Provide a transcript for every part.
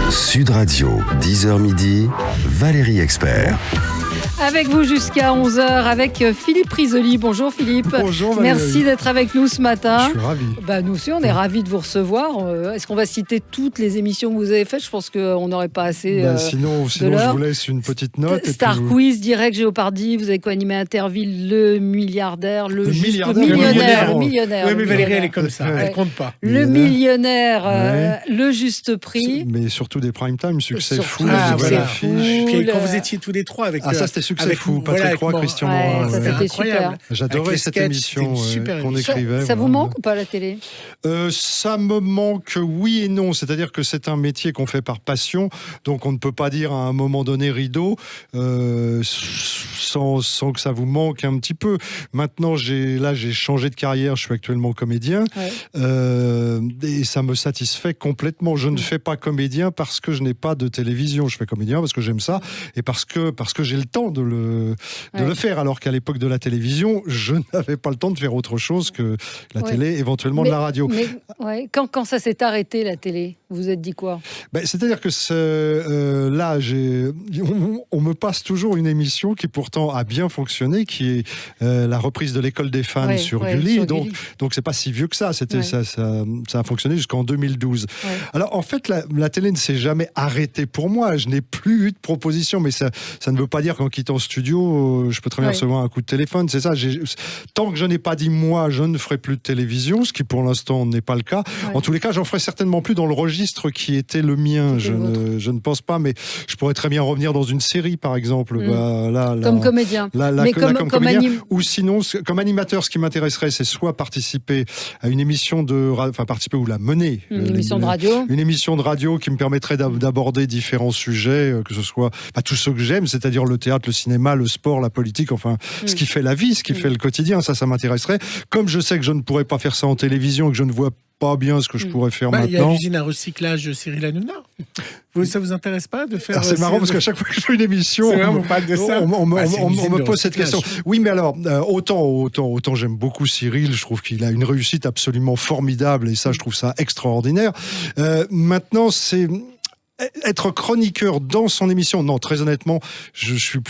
Sud Radio, 10h midi, Valérie Expert. Avec vous jusqu'à 11h avec Philippe Risoli. Bonjour Philippe. Bonjour Valérie. Merci d'être avec nous ce matin. Je suis ravi. Nous aussi, on est ravis de vous recevoir. Est-ce qu'on va citer toutes les émissions que vous avez faites ? Je pense qu'on n'aurait pas assez sinon je vous laisse une petite note. Star Quiz, Direct, Géopardy, vous avez co-animé Interville, Le Milliardaire, Le Millionnaire. Oui, mais Valérie, elle est comme ça, elle compte pas. Le Millionnaire, Le Juste Prix. Mais surtout des prime time, succès fou. Puis quand vous étiez tous les trois avec... ça c'était succès fou, Patrick Roy, Christian Morin. Ça c'était super. J'adorais cette émission qu'on écrivait. Ça vous manque ou pas la télé ? Ça me manque oui et non, c'est-à-dire que c'est un métier qu'on fait par passion, donc on ne peut pas dire à un moment donné rideau sans que ça vous manque un petit peu. Maintenant j'ai changé de carrière, je suis actuellement comédien et ça me satisfait complètement. Je ne fais pas comédien parce que je n'ai pas de télévision, je fais comédien parce que j'aime ça et parce que j'ai le temps de le faire, alors qu'à l'époque de la télévision, je n'avais pas le temps de faire autre chose que la télé, éventuellement de la radio. Mais quand ça s'est arrêté, la télé, vous vous êtes dit quoi ? C'est-à-dire que là, on me passe toujours une émission qui pourtant a bien fonctionné, qui est la reprise de l'école des fans sur Gulli. Donc c'est pas si vieux que ça. Ça a fonctionné jusqu'en 2012. Ouais. Alors en fait, la télé ne s'est jamais arrêtée pour moi. Je n'ai plus eu de proposition, mais ça ne veut pas dire qu'en quittant le studio, je peux très bien recevoir un coup de téléphone. C'est ça. Tant que je n'ai pas dit moi, je ne ferai plus de télévision, ce qui pour l'instant n'est pas le cas. En tous les cas, j'en ferai certainement plus dans le registre qui était le mien. Je ne pense pas, mais je pourrais très bien revenir dans une série, par exemple. Comme comédien. Comme comédien. Ou sinon, comme animateur, ce qui m'intéresserait, c'est soit participer à une émission participer ou la mener. Une émission de radio. Une émission de radio qui me permettrait d'aborder différents sujets, que ce soit tous ceux que j'aime, c'est-à-dire le théâtre, le cinéma, le sport, la politique, ce qui fait la vie, ce qui fait le quotidien, ça m'intéresserait. Comme je sais que je ne pourrais pas faire ça en télévision et que je ne vois pas bien ce que je pourrais faire maintenant. Il y a l'usine à recyclage Cyril Hanouna. Ça vous intéresse pas de faire... C'est marrant parce qu'à chaque fois que je fais une émission, on me pose cette question. Oui, mais alors, autant j'aime beaucoup Cyril, je trouve qu'il a une réussite absolument formidable et ça, je trouve ça extraordinaire. Maintenant, c'est... Être chroniqueur dans son émission, non, très honnêtement, je suis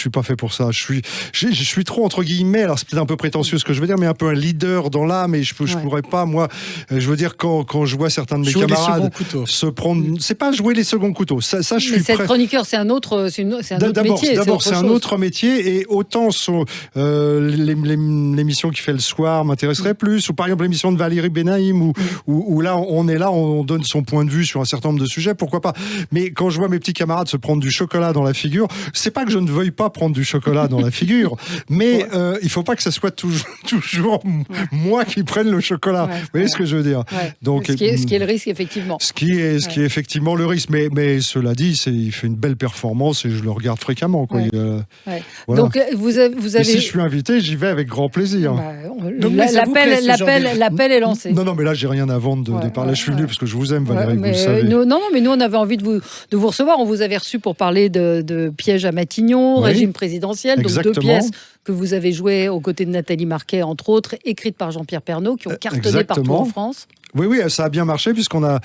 pas fait pour ça. Je suis trop entre guillemets. Alors c'est peut-être un peu prétentieux ce que je veux dire, mais un peu un leader dans l'âme. Et je pourrais pas, moi. Je veux dire quand je vois certains de mes camarades se prendre, c'est pas jouer les seconds couteaux. Ça je suis prêt. Mais chroniqueur, c'est un autre métier. D'abord, c'est un autre métier. Et autant l'émission qui fait le soir m'intéresserait plus, ou par exemple l'émission de Valérie Benaïm, où là on donne son point de vue sur un certain nombre de sujets. Pourquoi pas? Mais quand je vois mes petits camarades se prendre du chocolat dans la figure, c'est pas que je ne veuille pas prendre du chocolat dans la figure, mais il faut pas que ça soit toujours moi qui prenne le chocolat. Vous voyez ce que je veux dire? Donc, ce qui est le risque, effectivement. Ce qui est effectivement le risque. Mais cela dit, il fait une belle performance et je le regarde fréquemment. Quoi. Voilà. Donc, vous avez... Et si je suis invité, j'y vais avec grand plaisir. L'appel est lancé. Non, mais là, j'ai rien à vendre de par là. Je suis venu parce que je vous aime, Valérie, vous le savez. Mais nous, on avait envie de vous recevoir. On vous avait reçu pour parler de Piège à Matignon, régime présidentiel, donc deux pièces que vous avez jouées aux côtés de Nathalie Marquet, entre autres, écrites par Jean-Pierre Pernaut, qui ont cartonné partout en France. Oui, ça a bien marché puisqu'on a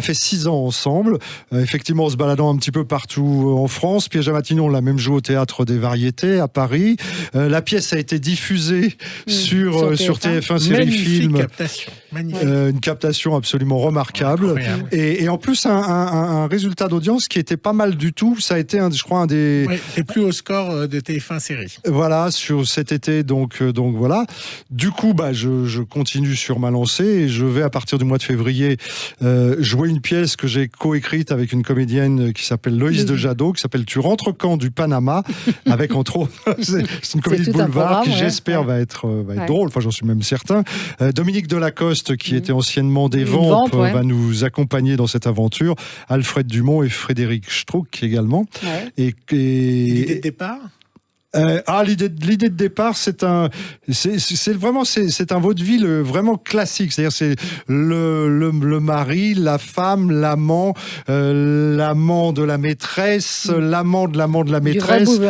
fait 6 ans ensemble, effectivement en se baladant un petit peu partout en France. Piège à Matignon, on l'a même joué au Théâtre des Variétés à Paris. La pièce a été diffusée sur TF1 Série Film. Magnifique. Une captation absolument remarquable. Et en plus, un résultat d'audience qui était pas mal du tout. Ça a été, je crois, un des... les plus hauts scores de TF1 Série. Voilà, sur cet été, donc voilà. Du coup, je continue sur ma lancée et je vais à partir du mois de février jouer une pièce que j'ai coécrite avec une comédienne qui s'appelle Loïs de Jadot, qui s'appelle Tu rentres quand du Panama, avec entre autres, c'est une comédie de boulevard qui j'espère va être drôle, j'en suis même certain. Dominique Delacoste, qui était anciennement des Vampes, va nous accompagner dans cette aventure. Alfred Dumont et Frédéric Strauch également. L'idée de départ ? L'idée de départ, c'est un vaudeville vraiment classique. C'est-à-dire, c'est le mari, la femme, l'amant, l'amant de la maîtresse, l'amant de la maîtresse.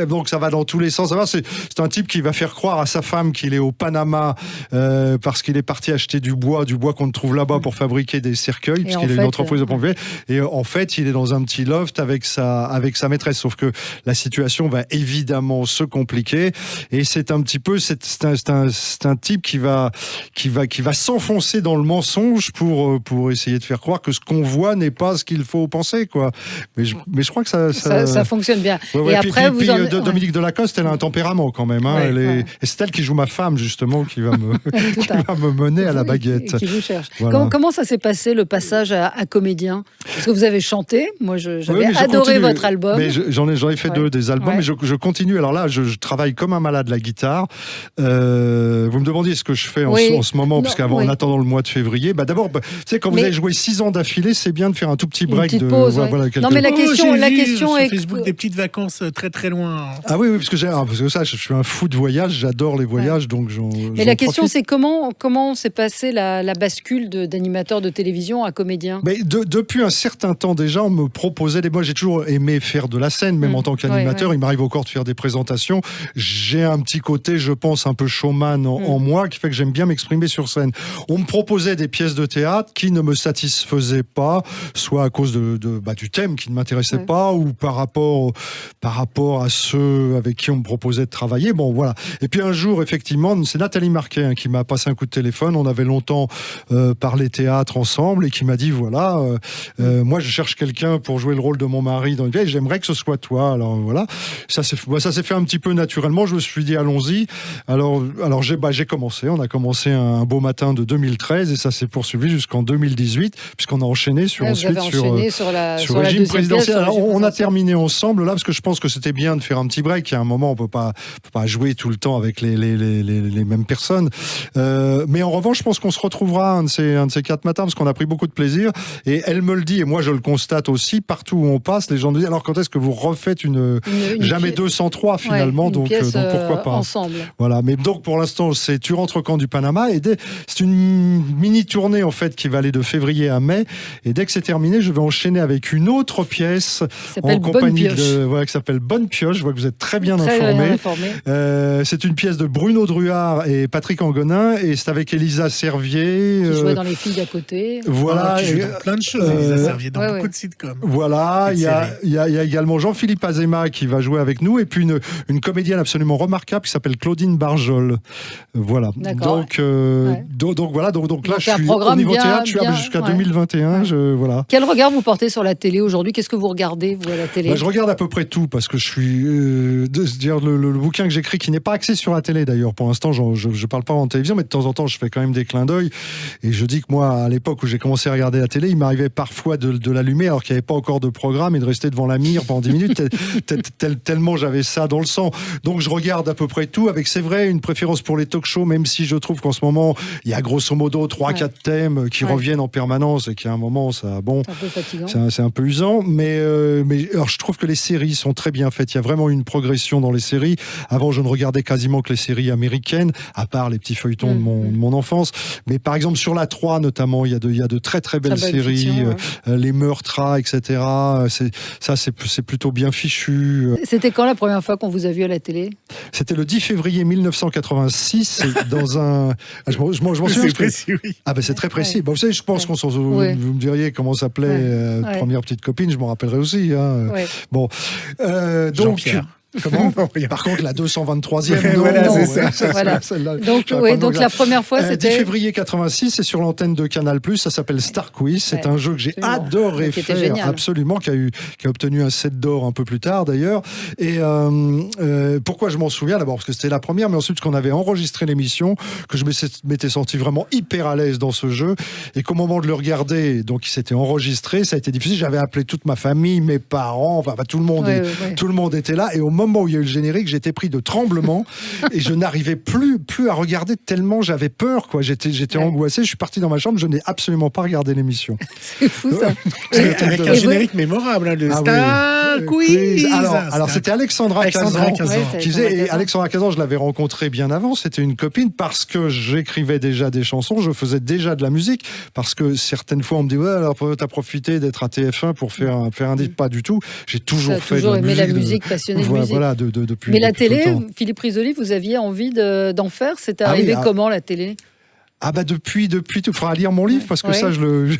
Donc ça va dans tous les sens. C'est un type qui va faire croire à sa femme qu'il est au Panama parce qu'il est parti acheter du bois qu'on ne trouve là-bas pour fabriquer des cercueils, puisqu'il a une entreprise de pompiers. Et en fait, il est dans un petit loft avec sa maîtresse. Sauf que la situation va évidemment se compliquer, et c'est un petit peu c'est un type qui va s'enfoncer dans le mensonge pour essayer de faire croire que ce qu'on voit n'est pas ce qu'il faut penser, quoi. Mais je crois que ça fonctionne bien. Ouais, et après Dominique Delacoste, elle a un tempérament quand même, hein. Et c'est elle qui joue ma femme, justement, qui va me mener à la baguette, qui vous cherche. Voilà. Comment ça s'est passé, le passage à comédien? Parce que vous avez chanté, moi j'avais adoré votre album. Mais j'en ai fait deux des albums, mais je continue. Alors là, je travaille comme un malade la guitare. Vous me demandiez ce que je fais en ce moment, parce qu'en attendant le mois de février, d'abord, tu sais, quand vous avez joué 6 ans d'affilée, c'est bien de faire un tout petit break. Une petite pause, non, mais la question est... Sur Facebook, des petites vacances très très loin. Ah oui, parce que ça, je suis un fou de voyage, j'adore les voyages, donc Mais la question, c'est comment s'est passée la bascule d'animateur de télévision à comédien? Depuis un certain temps déjà, on me proposait moi, j'ai toujours aimé faire de la scène, même en tant qu'animateur. Il m'arrive encore de faire des présentations. J'ai un petit côté, je pense, un peu showman en moi, qui fait que j'aime bien m'exprimer sur scène. On me proposait des pièces de théâtre qui ne me satisfaisaient pas, soit à cause du thème qui ne m'intéressait pas, ou par rapport à ceux avec qui on me proposait de travailler. Bon, voilà. Et puis un jour, effectivement, c'est Nathalie Marquet qui m'a passé un coup de téléphone. On avait longtemps parlé théâtre ensemble, et qui m'a dit, voilà, moi je cherche quelqu'un pour jouer le rôle de mon mari dans une pièce, j'aimerais que ce soit toi. Alors voilà, ça s'est fait un petit peu naturellement. Je me suis dit, allons-y. Alors j'ai commencé. On a commencé un beau matin de 2013, et ça s'est poursuivi jusqu'en 2018, puisqu'on a enchaîné sur la Régime présidentiel. Alors, on a terminé ensemble là, parce que je pense que c'était bien de faire un petit break. Il y a un moment, on peut pas jouer tout le temps avec les mêmes personnes. Mais en revanche, je pense qu'on se retrouvera un de ces 4 matins, parce qu'on a pris beaucoup de plaisir. Et elle me le dit, et moi je le constate aussi, partout où on passe, les gens nous disent, alors quand est-ce que vous refaites une jamais 203 finalement, donc pourquoi pas ensemble. Voilà. Mais donc pour l'instant, c'est Tu rentres au camp du Panama, et c'est une mini tournée en fait qui va aller de février à mai, et dès que c'est terminé, je vais enchaîner avec une autre pièce en compagnie qui s'appelle Bonne Pioche. Je vois que vous êtes très bien informé. C'est une pièce de Bruno Druard et Patrick Angonin, et c'est avec Elisa Servier qui jouait dans Les Filles d'à côté. Voilà, qui joue dans plein de choses. Elisa Servier dans beaucoup de sitcoms. Voilà, il y a également Jean-Philippe Azéma qui va jouer avec nous, et puis une comédienne absolument remarquable qui s'appelle Claudine Barjol. Voilà. Donc voilà, donc là je suis au niveau théâtre, je suis jusqu'à 2021. Voilà. Quel regard vous portez sur la télé aujourd'hui? Qu'est-ce que vous regardez, vous, à la télé? Je regarde à peu près tout, parce que je suis le bouquin que j'écris, qui n'est pas axé sur la télé d'ailleurs. Pour l'instant, je parle pas en télévision, mais de temps en temps, je fais quand même des clins d'œil. Et je dis que moi, à l'époque où j'ai commencé à regarder la télé, il m'arrivait parfois de l'allumer alors qu'il n'y avait pas encore de programme, et de rester devant la mire pendant 10 minutes, tellement j'avais ça dans le sang. Donc je regarde à peu près tout, avec, c'est vrai, une préférence pour les talk-shows, même si je trouve qu'en ce moment, il y a grosso modo 3-4 thèmes qui reviennent en permanence, et qu'à un moment, c'est un peu fatigant. C'est un peu usant, mais alors, je trouve que les séries sont très bien faites. Il y a vraiment une progression dans les séries. Avant, je ne regardais quasiment que les séries américaines, à part les petits feuilletons de mon enfance. Mais par exemple, sur la 3 notamment, il y a de très très belles séries, fiction, les Meurtres, etc. C'est plutôt bien fichu. C'était quand la première fois qu'on vous a vu à la télé? C'était le 10 février 1986, dans un... Je m'en souviens. C'est précis, oui. Ah ben c'est très précis. Vous savez, je pense qu'on s'en souvient. Vous me diriez comment s'appelait première petite copine, je m'en rappellerai aussi. Bon, donc... Comment? Par contre, la 223e, non. Voilà, c'est ça. Voilà. Donc la première fois, c'était 10 février 86, c'est sur l'antenne de Canal+. Ça s'appelle Star Quiz. C'est un jeu que j'ai adoré faire, absolument, qui a obtenu un 7 d'or un peu plus tard d'ailleurs. Et pourquoi je m'en souviens? D'abord parce que c'était la première, mais ensuite parce qu'on avait enregistré l'émission, que je m'étais senti vraiment hyper à l'aise dans ce jeu, et qu'au moment de le regarder, donc il s'était enregistré, ça a été difficile. J'avais appelé toute ma famille, mes parents, enfin tout le monde était là, et au moment où il y a eu le générique, j'étais pris de tremblements et je n'arrivais plus à regarder, tellement j'avais peur, quoi. J'étais angoissé, je suis parti dans ma chambre, je n'ai absolument pas regardé l'émission. C'est fou ça. Avec un générique mémorable, le Star quiz. Alors c'était Alexandra Kazan qui faisait. Et Alexandra Kazan, je l'avais rencontrée bien avant. C'était une copine parce que j'écrivais déjà des chansons, je faisais déjà de la musique. Parce que certaines fois, on me dit ouais, alors t'as profité d'être à TF1 pour faire un disque. Pas du tout. J'ai toujours aimé la musique, passionné de musique. Voilà, depuis. Mais la télé, Philippe Risoli, vous aviez envie d'en faire. C'était arrivé comment la télé? Ah bah depuis tout. Il faudra lire mon livre parce que ça je le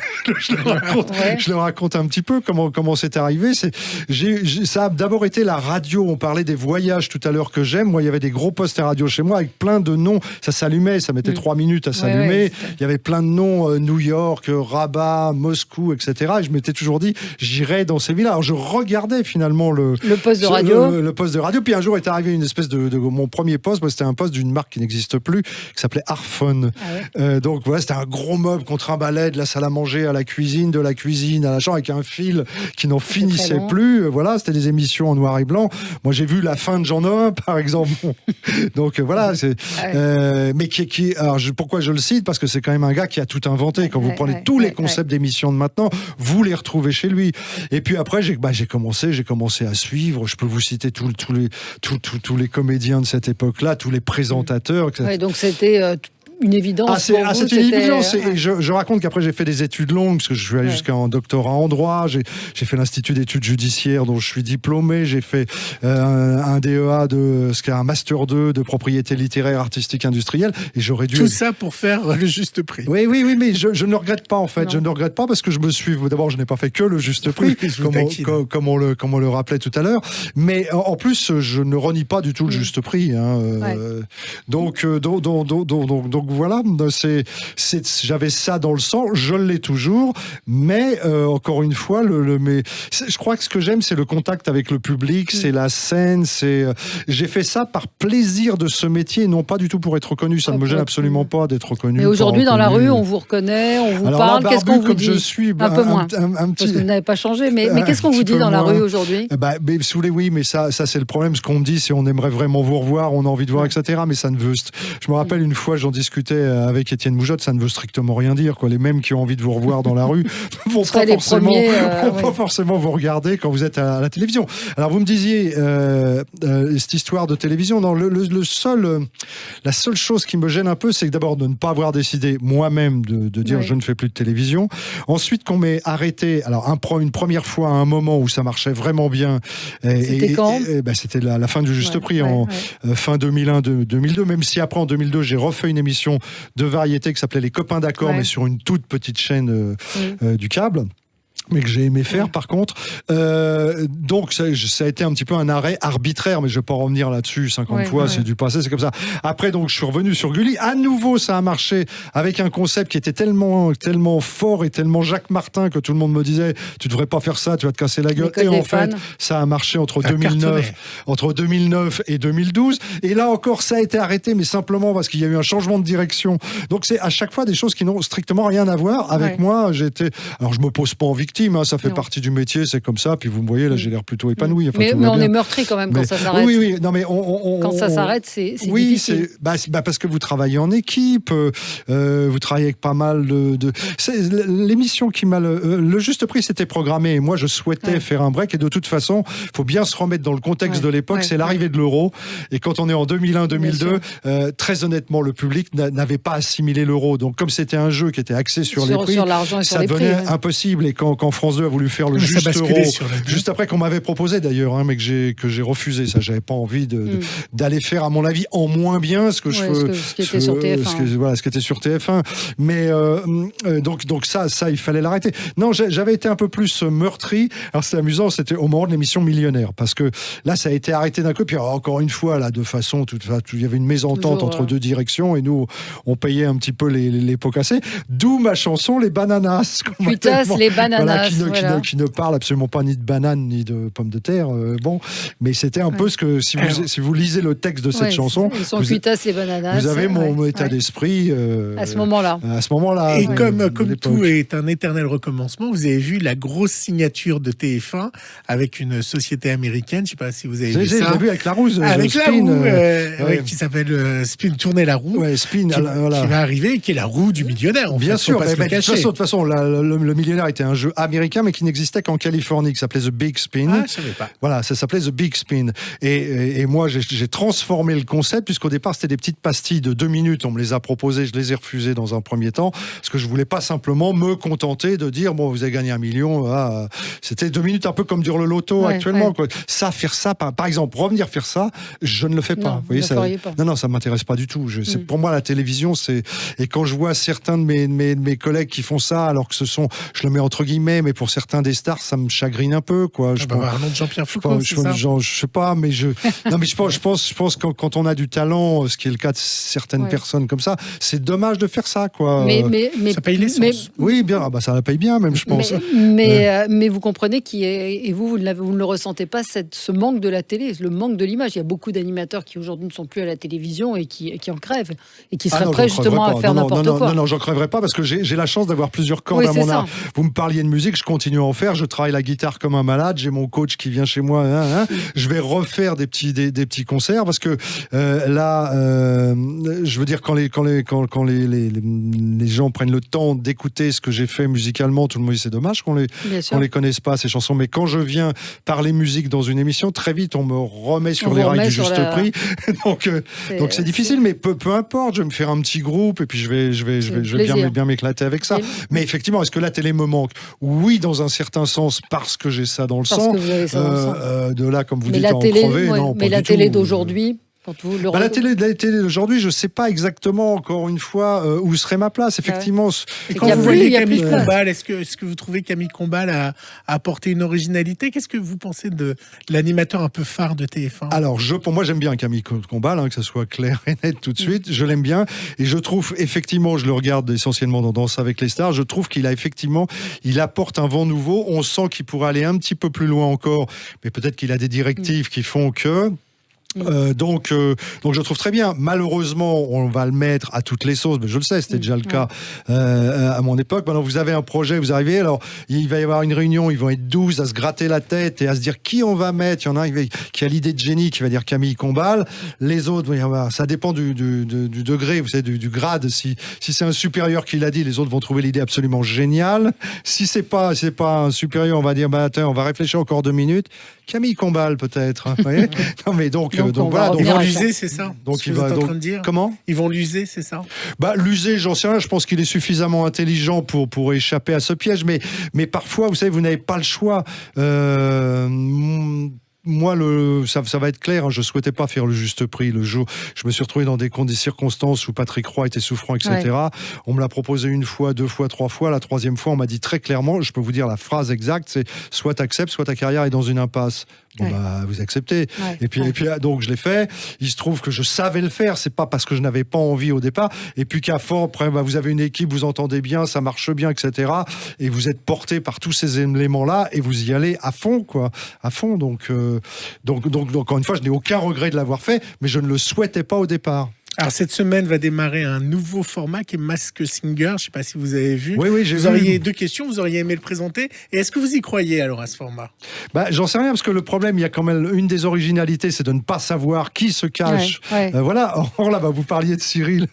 raconte. Je le raconte un petit peu comment c'est arrivé. Ça a d'abord été la radio. On parlait des voyages tout à l'heure que j'aime. Moi, il y avait des gros posters radio chez moi avec plein de noms. Ça s'allumait, ça mettait 3 minutes à s'allumer. Il y avait plein de noms, New York, Rabat, Moscou, etc. Et je m'étais toujours dit, j'irai dans ces villes-là. Alors je regardais finalement le poste de radio. Le poste de radio. Puis un jour est arrivé une espèce de mon premier poste. C'était un poste d'une marque qui n'existe plus, qui s'appelait Arphone. Donc voilà, c'était un gros meuble qu'on trimballait de la salle à manger à la cuisine, de la cuisine à la chambre, avec un fil qui n'en finissait plus. Voilà, c'était des émissions en noir et blanc. Moi, j'ai vu la fin de Jean Noël, par exemple. Donc voilà, mais pourquoi je le cite? Parce que c'est quand même un gars qui a tout inventé. Quand vous prenez tous les concepts d'émissions de maintenant, vous les retrouvez chez lui. Et puis après, j'ai commencé à suivre. Je peux vous citer tous les comédiens de cette époque-là, tous les présentateurs, etc. Ouais, donc c'était une évidence. C'est une évidence. Et je raconte qu'après j'ai fait des études longues, parce que je suis allé jusqu'en doctorat en droit. J'ai fait l'Institut d'études judiciaires dont je suis diplômé. J'ai fait un DEA un master 2 de propriété littéraire, artistique, industrielle. Et j'aurais dû. Tout ça pour faire le juste prix. Oui, mais je ne le regrette pas en fait. Non. Je ne le regrette pas parce que d'abord je n'ai pas fait que le juste prix, comme on le rappelait tout à l'heure. Mais en plus, je ne renie pas du tout le juste prix. Donc voilà, j'avais ça dans le sang, je l'ai toujours, mais encore une fois, je crois que ce que j'aime, c'est le contact avec le public, c'est la scène, j'ai fait ça par plaisir de ce métier, non pas du tout pour être reconnu. Ça ne me gêne absolument pas d'être reconnu. Et aujourd'hui, dans la rue, on vous reconnaît, on vous parle. Qu'est-ce qu'on vous dit? Je suis, un peu moins. Parce que vous n'avez pas changé. Mais qu'est-ce qu'on vous dit dans la rue aujourd'hui? Mais ça c'est le problème. Ce qu'on me dit, c'est on aimerait vraiment vous revoir, on a envie de voir, etc. Mais ça ne veut. Je me rappelle une fois, j'en discutais avec Étienne Moujotte, ça ne veut strictement rien dire. Les mêmes qui ont envie de vous revoir dans la rue vont pas forcément vous regarder quand vous êtes à la télévision. Alors vous me disiez cette histoire de télévision. Non, la seule chose qui me gêne un peu, c'est que d'abord de ne pas avoir décidé moi-même de dire je ne fais plus de télévision. Ensuite qu'on m'ait arrêté. Alors une première fois à un moment où ça marchait vraiment bien. C'était quand? C'était la fin du Juste Prix en fin 2001-2002. Même si après en 2002 j'ai refait une émission de variété qui s'appelait Les Copains d'Accord, mais sur une toute petite chaîne du câble. Mais que j'ai aimé faire par contre. Donc ça a été un petit peu un arrêt arbitraire, mais je ne vais pas revenir là-dessus 50 fois, c'est du passé, c'est comme ça. Après donc je suis revenu sur Gulli, à nouveau ça a marché avec un concept qui était tellement fort et tellement Jacques Martin que tout le monde me disait tu devrais pas faire ça, tu vas te casser la gueule. Et en fait ça a marché entre 2009 et 2012. Et là encore ça a été arrêté, mais simplement parce qu'il y a eu un changement de direction. Donc c'est à chaque fois des choses qui n'ont strictement rien à voir avec moi. Alors je me pose pas en victime. Ça fait partie du métier, c'est comme ça. Puis vous me voyez, là, j'ai l'air plutôt épanoui. Enfin, mais on est meurtri quand même quand ça s'arrête. Oui. Non, mais quand ça s'arrête, c'est difficile. Parce que vous travaillez en équipe, vous travaillez avec pas mal de... L'émission qui m'a... Le Juste Prix, c'était programmé. Et moi, je souhaitais faire un break. Et de toute façon, il faut bien se remettre dans le contexte de l'époque. C'est l'arrivée de l'euro. Et quand on est en 2001-2002, très honnêtement, le public n'avait pas assimilé l'euro. Donc, comme c'était un jeu qui était axé sur les prix, ça devenait impossible. Et quand France 2 a voulu faire le Juste Euro, juste après qu'on m'avait proposé d'ailleurs, mais que j'ai refusé, ça, j'avais pas envie d'aller faire, à mon avis, en moins bien ce que ce qui était sur TF1. Ce qui était sur TF1. Mais donc ça, il fallait l'arrêter. Non, j'avais été un peu plus meurtri. Alors c'est amusant, c'était au moment de l'émission Millionnaire, parce que là, ça a été arrêté d'un coup. Puis encore une fois, là, de façon, il y avait une mésentente entre deux directions, et nous, on payait un petit peu les pots cassés. D'où ma chanson Les Bananas. Les Bananas. Qui ne parle absolument pas ni de bananes ni de pommes de terre. Mais c'était un peu ce que si vous lisez le texte de cette chanson, ils sont cuitas les bananas. Vous avez mon état d'esprit à ce moment-là. Et comme tout est un éternel recommencement, vous avez vu la grosse signature de TF1 avec une société américaine. Je ne sais pas si vous avez vu ça. J'ai vu avec la roue. Avec la roue, qui s'appelle Spin, tourner la roue. Spin, qui va arriver, qui est la roue du millionnaire. Bien sûr. De toute façon, le millionnaire était un jeu américain, mais qui n'existait qu'en Californie, qui s'appelait The Big Spin. Ah, je savais pas. Voilà, ça s'appelait The Big Spin. Et moi, j'ai transformé le concept, puisqu'au départ, c'était des petites pastilles de 2 minutes. On me les a proposées, je les ai refusées dans un premier temps, parce que je voulais pas simplement me contenter de dire, bon, vous avez gagné 1 million. C'était 2 minutes, un peu comme dure le loto actuellement. Quoi. Ça, faire ça, par exemple, revenir faire ça, je ne le fais pas. Non, vous voyez, ça, pas. non, ça m'intéresse pas du tout. Pour moi, la télévision, c'est... Et quand je vois certains de mes collègues qui font ça, alors que ce sont, je le mets entre guillemets, mais pour certains des stars, ça me chagrine un peu, quoi. Un nom de Jean-Pierre Foucault, je sais pas, mais non, mais je pense que quand on a du talent, ce qui est le cas de certaines personnes comme ça, c'est dommage de faire ça, quoi. Mais ça paye l'essence. Oui, bien, ça la paye bien, même, je pense. Mais vous comprenez et vous ne le ressentez pas, ce manque de la télé, le manque de l'image. Il y a beaucoup d'animateurs qui aujourd'hui ne sont plus à la télévision et qui en crèvent et qui seraient prêts justement à faire n'importe quoi. Non, j'en crèverais pas parce que j'ai la chance d'avoir plusieurs cordes à mon arc. Vous me parliez de musique, je continue à en faire. Je travaille la guitare comme un malade. J'ai mon coach qui vient chez moi. Je vais refaire des petits concerts parce que là, je veux dire quand les gens prennent le temps d'écouter ce que j'ai fait musicalement, tout le monde dit c'est dommage qu'on les connaisse pas ces chansons. Mais quand je viens parler musique dans une émission, très vite on me remet sur les rails du juste prix. donc c'est difficile, mais peu importe. Je vais me faire un petit groupe et puis je vais bien m'éclater avec ça. Mais effectivement, est-ce que la télé me manque ? Oui, dans un certain sens, parce que j'ai ça dans le sang. De là, comme vous dites, à en crever. Non, mais la télé d'aujourd'hui... La télé d'aujourd'hui, je ne sais pas exactement, encore une fois, où serait ma place. Effectivement. Et quand vous voyez Camille Combal, est-ce que vous trouvez Camille Combal a apporté une originalité ? Qu'est-ce que vous pensez de l'animateur un peu phare de TF1 ? Alors, pour moi, j'aime bien Camille Combal, que ça soit clair et net tout de suite. Je l'aime bien. Et je trouve, effectivement, je le regarde essentiellement dans Danse avec les stars, je trouve qu'il apporte un vent nouveau. On sent qu'il pourrait aller un petit peu plus loin encore, mais peut-être qu'il a des directives qui font que... Donc je trouve très bien. Malheureusement, on va le mettre à toutes les sauces. Mais je le sais, c'était déjà le cas à mon époque. Maintenant, vous avez un projet, vous arrivez. Alors, il va y avoir une réunion. Ils vont être 12 à se gratter la tête et à se dire qui on va mettre. Il y en a un qui a l'idée de génie, qui va dire Camille Combal. Les autres, ça dépend du degré, vous savez, du grade. Si c'est un supérieur qui l'a dit, les autres vont trouver l'idée absolument géniale. Si c'est pas un supérieur, on va dire attends, on va réfléchir encore 2 minutes. Camille Combal, peut-être. Vous voyez ? Non, mais donc voilà. Ils vont l'user, c'est ça ? Donc il va en train de dire. Comment ? Ils vont l'user, c'est ça ? L'user, j'en sais rien. Je pense qu'il est suffisamment intelligent pour échapper à ce piège. Mais parfois, vous savez, vous n'avez pas le choix. Moi, ça va être clair, je souhaitais pas faire le juste prix le jour. Je me suis retrouvé dans des circonstances où Patrick Roy était souffrant, etc. Ouais. On me l'a proposé 1 fois, 2 fois, 3 fois. La 3e fois, on m'a dit très clairement, je peux vous dire la phrase exacte, c'est soit t'acceptes, soit ta carrière est dans une impasse. Bon, vous acceptez. Ouais. Et puis, donc, je l'ai fait. Il se trouve que je savais le faire. C'est pas parce que je n'avais pas envie au départ. Et puis qu'à fond, après, vous avez une équipe, vous entendez bien, ça marche bien, etc. Et vous êtes porté par tous ces éléments-là et vous y allez à fond, quoi. À fond. Donc, encore une fois, je n'ai aucun regret de l'avoir fait, mais je ne le souhaitais pas au départ. Alors, cette semaine va démarrer un nouveau format qui est Mask Singer. Je ne sais pas si vous avez vu. Oui, j'ai vu. Vous auriez 2 questions, vous auriez aimé le présenter. Et est-ce que vous y croyez alors à ce format ? J'en sais rien, parce que le problème, il y a quand même une des originalités, c'est de ne pas savoir qui se cache. Voilà. Or là, vous parliez de Cyril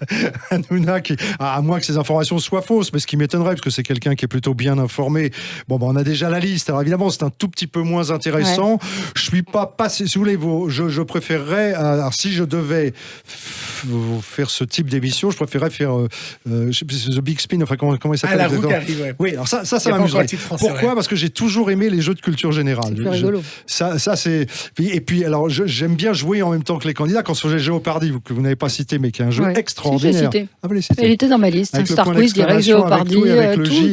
Hanouna, à moins que ces informations soient fausses, mais ce qui m'étonnerait, parce que c'est quelqu'un qui est plutôt bien informé. On a déjà la liste. Alors évidemment, c'est un tout petit peu moins intéressant. Ouais. Je suis pas passé, si vous voulez, je préférerais, alors si je devais faire ce type d'émission, je préférerais faire The Big Spin, enfin comment il s'appelle ? La roue qui arrive, ouais. Oui, alors ça m'amuserait. Pourquoi ? Parce que j'ai toujours aimé les jeux de culture générale. C'est plus rigolo. Ça c'est... Et puis, alors, j'aime bien jouer en même temps que les candidats. Quand sur Jeopardy, que vous n'avez pas cité, mais qui est un jeu extraordinaire. Si, vous l'avez cité. Il était dans ma liste. Star Quiz, direct, Jeopardy,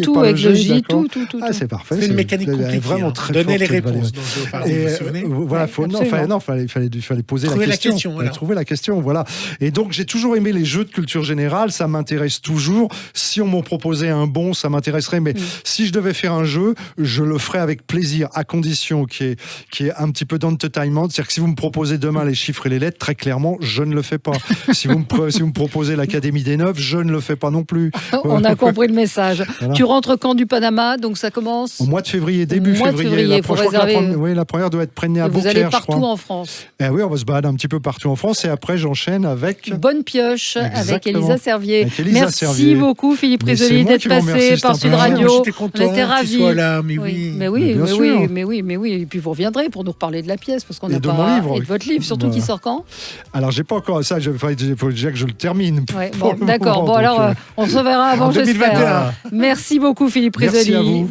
tout avec le J, tout. Ah, c'est parfait. C'est une mécanique compliquée. Vraiment très Donner les réponses dans Jeopardy, vous vous souvenez ? Voilà, fallait poser la question. Trouver la question, voilà. Et donc, j'ai toujours aimé les jeux de culture générale, ça m'intéresse toujours. Si on m'en proposait un bon, ça m'intéresserait. Mais si je devais faire un jeu, je le ferais avec plaisir, à condition qu'il y ait un petit peu d'entertainment. C'est-à-dire que si vous me proposez demain les chiffres et les lettres, très clairement, je ne le fais pas. Si vous me proposez l'Académie des Neufs, je ne le fais pas non plus. On a compris le message. Voilà. Tu rentres quand du Panama, donc ça commence au mois de février, début février. La première doit être prénée à Beaucaire, vous allez partout en France. Oui, on va se balader un petit peu partout en France et après j'enchaîne avec Bonne pioche avec Elisa Servier. Avec Elisa Merci Servier. beaucoup Philippe Risoli d'être passé par Sud Radio. J'étais content on était ravis. Là, mais oui. Et puis vous reviendrez pour nous reparler de la pièce parce qu'on n'a pas livre. Et de votre livre, surtout qui sort quand? Alors j'ai pas encore ça. Il faut déjà que je le termine. D'accord. Bon alors on se verra avant, j'espère. Merci beaucoup Philippe Risoli. Merci à vous.